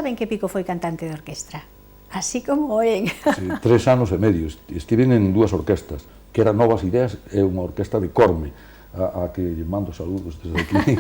saben que Pico foi cantante de orquestra? Así como oen. Sí, 3 anos e medio. Estiven en 2 orquestas, que eran Novas Ideas e unha orquesta de Corme, a que lle mando saludos desde aquí.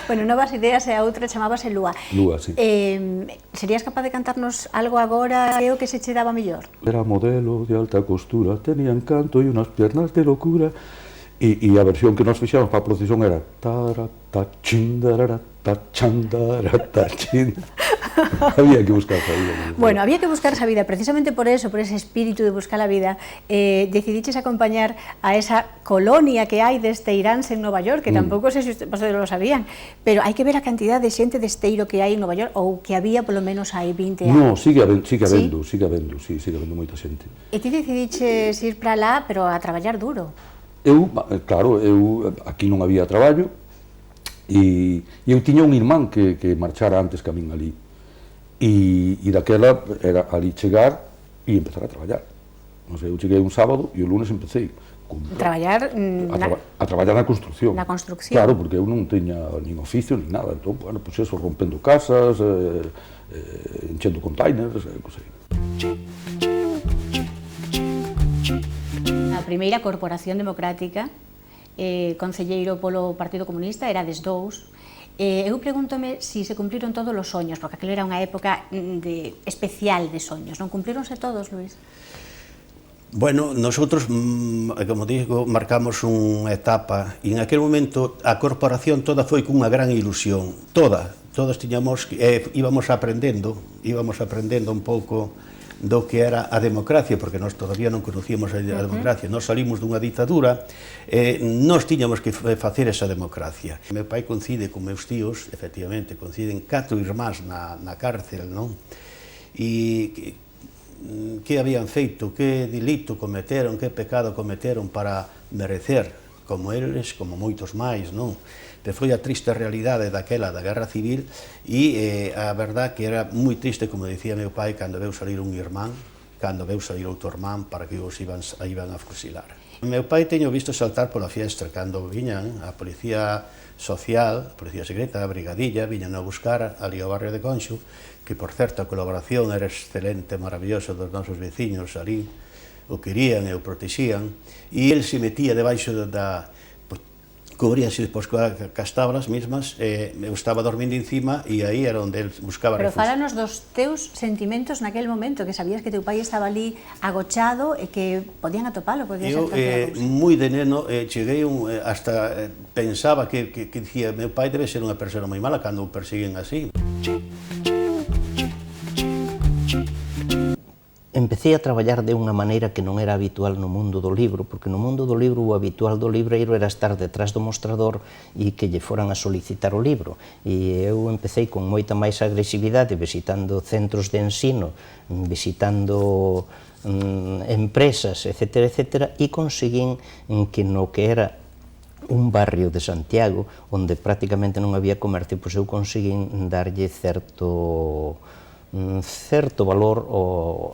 Bueno, Novas Ideas e a outra chamábase Lúa. Lúa, sí. Serías capaz de cantarnos algo agora? É o que se che daba mellor? Era modelo de alta costura, tenía encanto e unas piernas de locura. E a versión que nos fixamos para a procesión era había que buscar esa vida. Bueno, había que buscar esa vida, precisamente por eso, por ese espíritu de buscar a vida, decidiches acompañar a esa colonia que hai de esteiráns en Nova York, que tampouco sei se vostedes lo sabían, pero hai que ver a cantidad de xente de esteiro que hai en Nova York, ou que había polo menos hai 20 anos. No, sigue habendo moita xente. E ti decidiches ir para lá, pero a traballar duro. Claro, aquí non había traballo, e eu tiña un irmán que marchara antes que a min ali, e daquela era ali chegar e empezar a traballar. Non sei, eu cheguei un sábado e o lunes empecé traballar a traballar na construcción. Na construcción. Claro, porque eu non teña nin oficio nin nada, entón, bueno, pois eso, rompendo casas, enchendo containers, cosas. A primeira corporación democrática, concelleiro polo Partido Comunista, era des dous. Eu pregúntome se se cumpriron todos os soños, porque aquilo era unha época especial de soños. Non cumprironse todos, Luís? Bueno, nosotros, como digo, marcamos unha etapa e en aquel momento a corporación toda foi cunha gran ilusión, todos tiñamos, íbamos aprendendo un pouco do que era a democracia, porque nós todavía non conocíamos a democracia, nós salimos dunha ditadura, nós tiñamos que facer esa democracia. Meu pai coincide con meus tíos, efectivamente, coinciden 4 irmáns na cárcel, non? E que habían feito, que delito cometeron, que pecado cometeron para merecer, como eles, como moitos máis, non? Pero foi a triste realidade daquela da Guerra Civil e a verdad que era moi triste, como dicía meu pai, cando veu salir un irmán, cando veu salir outro irmán para que os iban a fusilar. Meu pai teño visto saltar pola fiestra cando viñan a Policía Social, a Policía Secreta, a Brigadilla, viñan a buscar ali ao barrio de Conxo, que por certo a colaboración era excelente, maravillosa dos nosos veciños ali, o querían e o protexían, e el se metía debaixo da cubríase despois cas tablas mismas, eu estaba dormindo encima e aí era onde el buscaba refugio. Pero fálanos dos teus sentimentos naquele momento, que sabías que teu pai estaba ali agochado e que podían atopalo. Eu, moi de neno, cheguei hasta pensaba que dicía, meu pai debe ser unha persona moi mala cando o persiguen así. Empecé a traballar de unha maneira que non era habitual no mundo do libro, porque no mundo do libro o habitual do libreiro era estar detrás do mostrador e que lle foran a solicitar o libro. E eu empecé con moita máis agresividade, visitando centros de ensino, visitando empresas, etc., e conseguín que no que era un barrio de Santiago, onde prácticamente non había comercio, pois eu conseguín darlle certo valor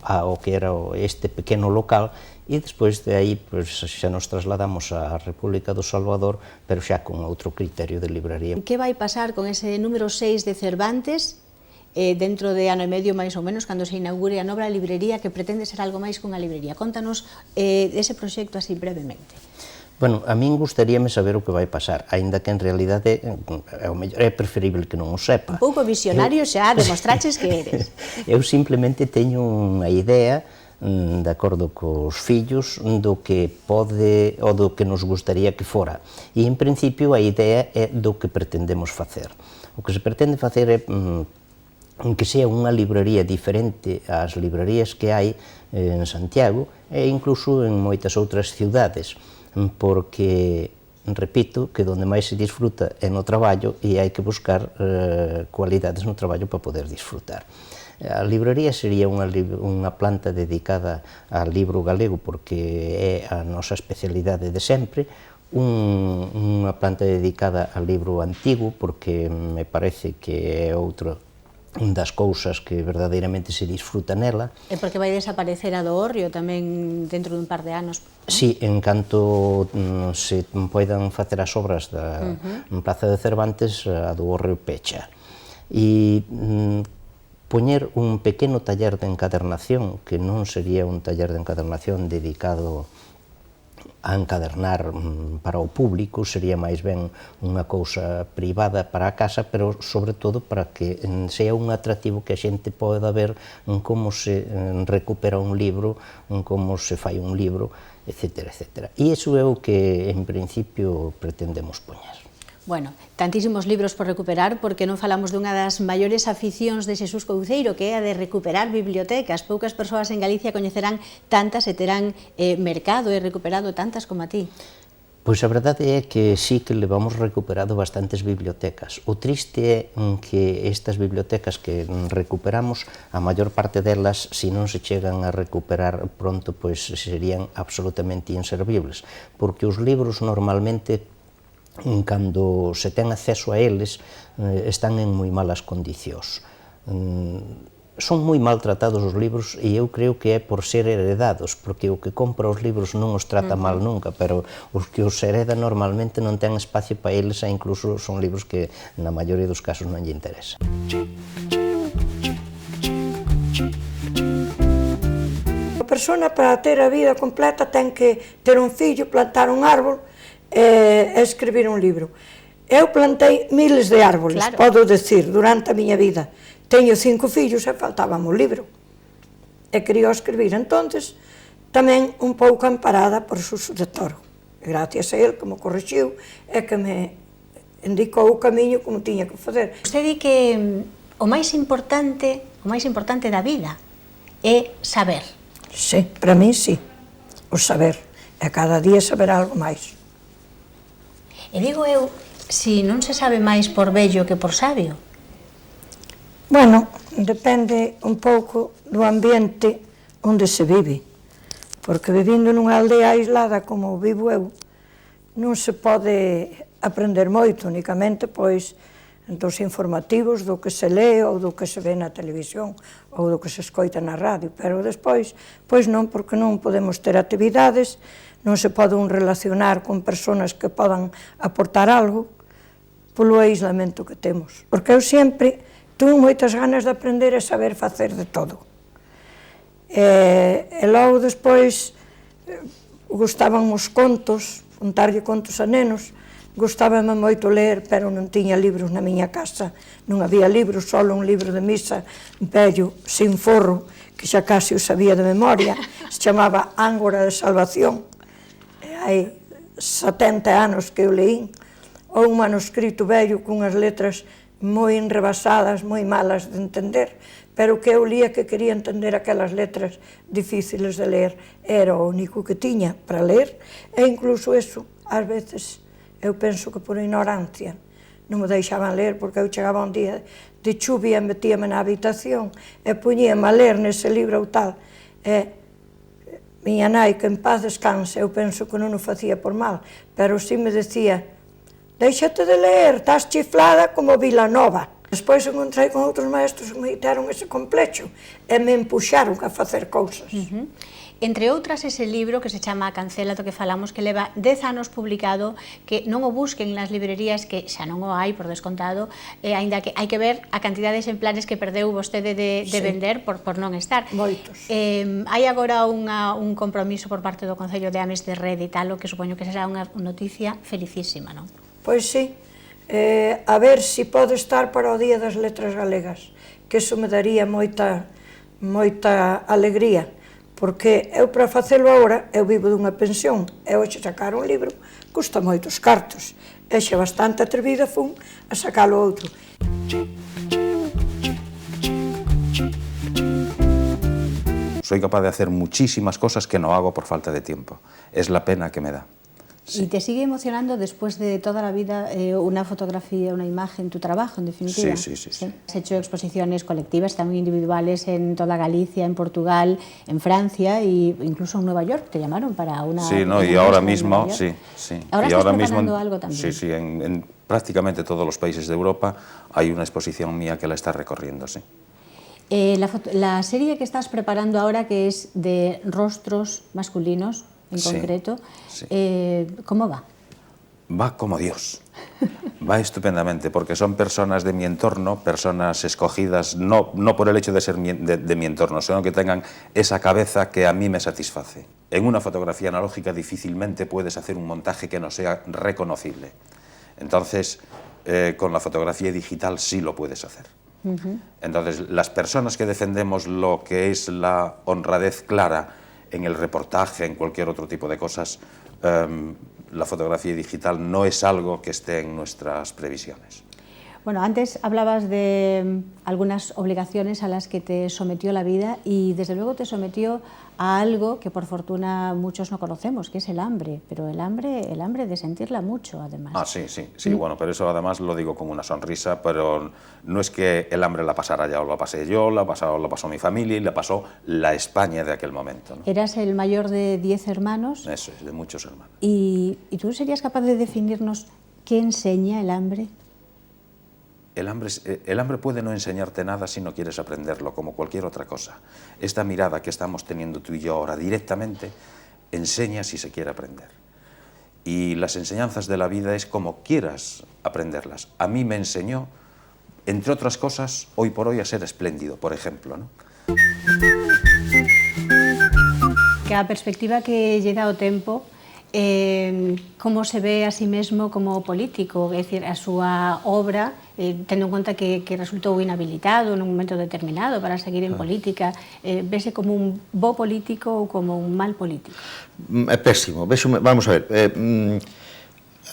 ao que era este pequeno local e despois de aí xa nos trasladamos á República do Salvador, pero xa con outro criterio de libraría. Que vai pasar con ese número 6 de Cervantes dentro de ano e medio, máis ou menos, cando se inaugure a nova librería que pretende ser algo máis que unha librería? Contanos ese proxecto así brevemente. Bueno, a min gustaríame saber o que vai pasar, aínda que en realidade é preferible que non o sepa. Un pouco visionario xa, demostraches que eres. Eu simplemente teño unha idea, de acordo cos fillos, do que pode, ou do que nos gustaría que fora. E, en principio, a idea é do que pretendemos facer. O que se pretende facer é que sea unha librería diferente ás librerías que hai en Santiago e incluso en moitas outras ciudades, porque, repito, que onde máis se disfruta é no traballo e hai que buscar cualidades no traballo para poder disfrutar. A librería sería unha planta dedicada ao libro galego porque é a nosa especialidade de sempre, unha planta dedicada ao libro antigo porque me parece que é outra das cousas que verdadeiramente se disfruta nela. E porque vai desaparecer a do Hórreo tamén dentro dun par de anos? Si, en canto se poidan facer as obras da Praza de Cervantes, a do Hórreo pecha. E poñer un pequeno taller de encadernación, que non sería un taller de encadernación dedicado a encadernar para o público, sería máis ben unha cousa privada para a casa, pero sobre todo para que sea un atractivo que a xente poda ver como se recupera un libro, como se fai un libro, etc. etc. E iso é o que en principio pretendemos poñer. Bueno, tantísimos libros por recuperar, porque non falamos dunha das maiores aficións de Xesús Couceiro, que é a de recuperar bibliotecas. Poucas persoas en Galicia coñecerán tantas e terán mercado e recuperado tantas como a ti. Pois a verdade é que sí que levamos recuperado bastantes bibliotecas. O triste é que estas bibliotecas que recuperamos, a maior parte delas, se non se chegan a recuperar pronto, pois serían absolutamente inservibles, porque os libros normalmente, cando se ten acceso a eles, están en moi malas condicións. Son moi maltratados os libros e eu creo que é por ser heredados, porque o que compra os libros non os trata mal nunca, pero os que os hereda normalmente non ten espacio para eles e incluso son libros que na maioría dos casos non lle interesa. A persona, para ter a vida completa, ten que ter un fillo, plantar un árbol e escribir un libro. Eu plantei miles de árboles, claro, podo decir, durante a miña vida. Teño 5 fillos e faltábame un libro. E quería escribir, entonces, tamén un pouco amparada por Suso de Toro. Gracias a él que me corrixiu e que me indicou o camiño como tiña que fazer. Usted di que o máis importante da vida é saber. Sí, para mí sí, o saber. E cada día saber algo máis. E digo eu, si non se sabe máis por vello que por sabio? Bueno, depende un pouco do ambiente onde se vive, porque vivindo nunha aldea aislada como vivo eu, non se pode aprender moito, únicamente pois dos informativos, do que se lee ou do que se ve na televisión ou do que se escoita na radio, pero despois, pois non, porque non podemos ter actividades, non se pode un relacionar con persoas que podan aportar algo polo aislamento que temos. Porque eu sempre tuve moitas ganas de aprender e saber facer de todo. E logo despois gustaban os contos, contarlle contos a nenos, gustábame moito ler, pero non tiña libros na miña casa, non había libros, só un libro de misa vello, sin forro, que xa casi o sabía de memoria, se chamaba Ángora de Salvación, hai 70 anos que eu leín, ou un manuscrito vello cunhas letras moi enrebasadas, moi malas de entender, pero que eu lía que quería entender aquelas letras difíciles de ler, era o único que tiña para ler, e incluso eso, ás veces, eu penso que por ignorancia, non me deixaban ler, porque eu chegaba un día de chuvia e metíame na habitación, e poñíame a ler nese libro ou tal, e miña nai, que en paz descanse, eu penso que non o facía por mal, pero si me decía, déixate de ler, estás chiflada como Vilanova. Despois encontrei con outros maestros que me ditaron ese complexo e me empuxaron a facer cousas. Entre outras, ese libro que se chama A Cancela, do que falamos, que leva 10 anos publicado, que non o busquen nas librerías, que xa non o hai, por descontado, aínda que hai que ver a cantidad de exemplares que perdeu vostede de vender por non estar. Moitos. Hai agora un compromiso por parte do Concello de Ames de reeditalo, que supoño que será unha noticia felicísima, non? Pois sí, a ver se pode estar para o Día das Letras Galegas, que eso me daría moita alegría, porque eu para facelo agora, eu vivo dunha pensión, e hoxe sacar un libro custa moitos cartos, e xa bastante atrevida fun a sacalo outro. Soy capaz de hacer muchísimas cosas que no hago por falta de tiempo. Es la pena que me da. Sí. ¿Y te sigue emocionando después de toda la vida una fotografía, una imagen, tu trabajo, en definitiva? Sí. Has hecho exposiciones colectivas, también individuales, en toda Galicia, en Portugal, en Francia e incluso en Nueva York. Te llamaron para una... Sí, no, y ahora mismo, sí. ¿Ahora estás preparando algo también? Sí, en prácticamente todos los países de Europa hay una exposición mía que la está recorriendo, sí. La serie que estás preparando ahora, que es de rostros masculinos, en concreto, ¿cómo va? va como Dios. Va estupendamente, porque son personas de mi entorno, personas escogidas no por el hecho de ser de mi entorno, sino que tengan esa cabeza que a mí me satisface. En una fotografía analógica difícilmente puedes hacer un montaje que no sea reconocible. Entonces, con la fotografía digital sí lo puedes hacer. Entonces, las personas que defendemos lo que es la honradez clara en el reportaje, en cualquier otro tipo de cosas, la fotografía digital no es algo que esté en nuestras previsiones. Bueno, antes hablabas de algunas obligaciones a las que te sometió la vida y desde luego te sometió a algo que por fortuna muchos no conocemos, que es el hambre, pero el hambre de sentirla mucho además. Ah, sí, bueno, pero eso además lo digo con una sonrisa, pero no es que el hambre la pasara ya o la pasé yo, la pasó mi familia y la pasó la España de aquel momento, ¿no? Eras el mayor de 10 hermanos. Eso es, de muchos hermanos. ¿Y tú serías capaz de definirnos qué enseña el hambre? El hambre puede no enseñarte nada si no quieres aprenderlo, como cualquier otra cosa. Esta mirada que estamos teniendo tú y yo ahora directamente enseña si se quiere aprender. Y las enseñanzas de la vida es como quieras aprenderlas. A mí me enseñó, entre otras cosas, hoy por hoy a ser espléndido, por ejemplo, ¿no? Que a perspectiva que lle dá o tempo, como se ve a sí mesmo como político, é dicir, a súa obra, tendo en conta que resultou inhabilitado nun momento determinado para seguir en política, vese como un bo político ou como un mal político? É pésimo, vamos a ver,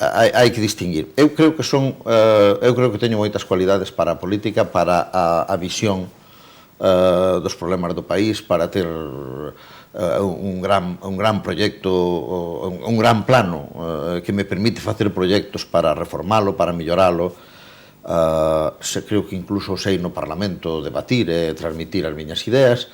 hai que distinguir. Eu creo que teño moitas cualidades para a política, para a visión dos problemas do país, para ter un gran proxecto, un gran plano que me permite facer proxectos para reformalo, para melloralo. Creo que incluso sei no Parlamento debatir e transmitir as miñas ideas.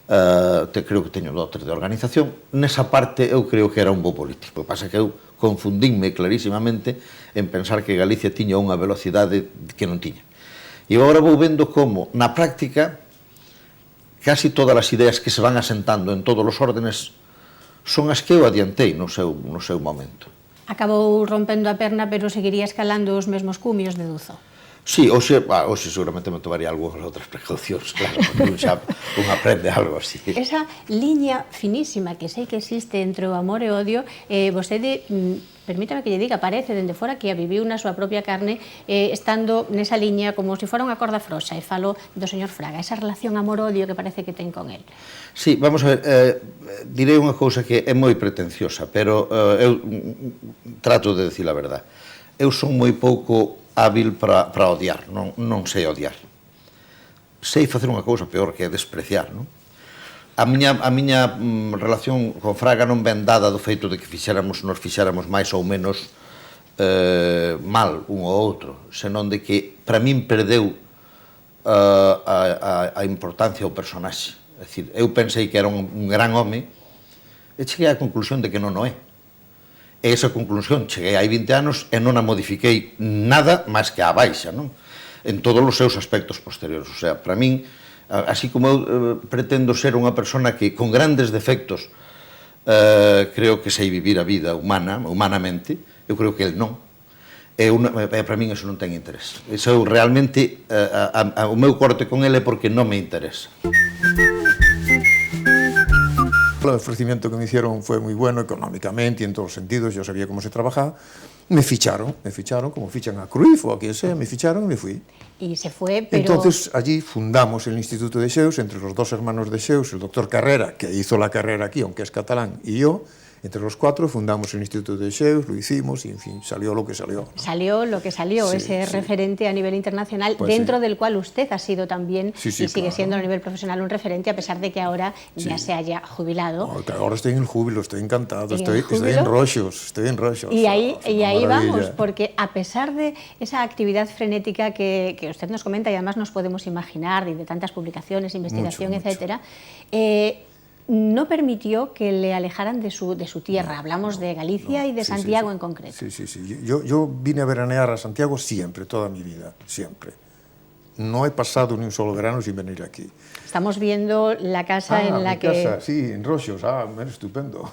Creo que teño dotes de organización. Nesa parte eu creo que era un bo político. O que pasa é que eu confundínme clarísimamente en pensar que Galicia tiña unha velocidade que non tiña. E agora vou vendo como, na práctica, casi todas as ideas que se van asentando en todos os órdenes son as que eu adiantei no seu momento. Acabou rompendo a perna, pero seguiría escalando os mesmos cumios, deduzo. Sí, hoxe seguramente me tomaría algunhas outras precaucións, claro, porque un aprende algo así. Esa liña finísima que sei que existe entre o amor e o odio, vostede, permítame que lle diga, parece dende fora que a viviu na súa propia carne, estando nesa liña como se fora unha corda froxa, e falo do señor Fraga, esa relación amor-odio que parece que ten con el. Sí, vamos a ver, direi unha cousa que é moi pretenciosa, pero eu trato de decir a verdade. Eu son moi pouco hábil para odiar, non sei odiar. Sei facer unha cousa peor que é despreciar, non? A miña relación con Fraga non ven dada do feito de que nos fixéramos máis ou menos mal un ou outro, senón de que para min perdeu a importancia o personaxe. É dicir, eu pensei que era un gran home e cheguei á conclusión de que non o é. E esa conclusión cheguei hai 20 anos e non a modifiquei nada máis que á baixa, non? En todos os seus aspectos posteriores. O sea, para min, así como eu pretendo ser unha persona que con grandes defectos creo que sei vivir a vida humanamente, eu creo que el non. E para min eso non ten interés. Eso realmente, o meu corte con ele é porque non me interesa. El ofrecimiento que me hicieron fue muy bueno económicamente y en todos los sentidos, yo sabía cómo se trabajaba. Me ficharon como fichan a Cruyff o a quien sea, me ficharon y me fui. Y se fue, pero... Entonces allí fundamos el Instituto de Xeus, entre los dos hermanos de Xeus, el doctor Carrera, que hizo la carrera aquí, aunque es catalán, y yo. Entre los cuatro fundamos el Instituto de Xeus, lo hicimos y, en fin, salió lo que salió. Salió lo que salió, sí, ese referente a nivel internacional, pues dentro del cual usted ha sido también, y sigue siendo a nivel profesional un referente, a pesar de que ahora ya se haya jubilado. No, ahora estoy en el júbilo, estoy encantado, estoy en Roxos, Y ahí vamos, porque a pesar de esa actividad frenética que usted nos comenta, y además nos podemos imaginar, y de tantas publicaciones, investigación, etcétera, no permitió que le alejaran de su tierra. Hablamos de Galicia y de Santiago en concreto. Sí. Yo vine a veranear a Santiago siempre, toda mi vida, siempre. no he pasado ni un solo verano sin venir aquí. Estamos viendo la casa en la mi que... casa, sí, en Roxos, estupendo.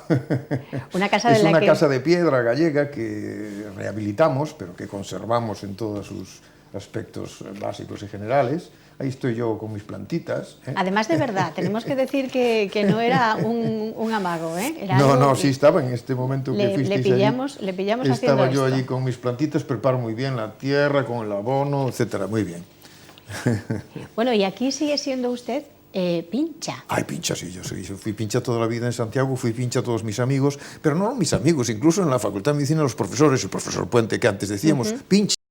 Una casa es de la una que... casa de piedra gallega que rehabilitamos, pero que conservamos en todos sus aspectos básicos y generales. Ahí estoy yo con mis plantitas. Además, de verdad, tenemos que decir que no era un amago, ¿eh? Era No, algo... no, sí estaba en este momento que fuisteis le pillamos haciendo estaba yo esto. allí con mis plantitas, preparo muy bien la tierra, con el abono, etcétera, muy bien. Bueno, y aquí sigue siendo usted pincha. Ay, pincha, sí, yo fui pincha toda la vida en Santiago, fui pincha a todos mis amigos, pero no mis amigos, incluso en la Facultad de Medicina los profesores, el profesor Puente que antes decíamos, pincha.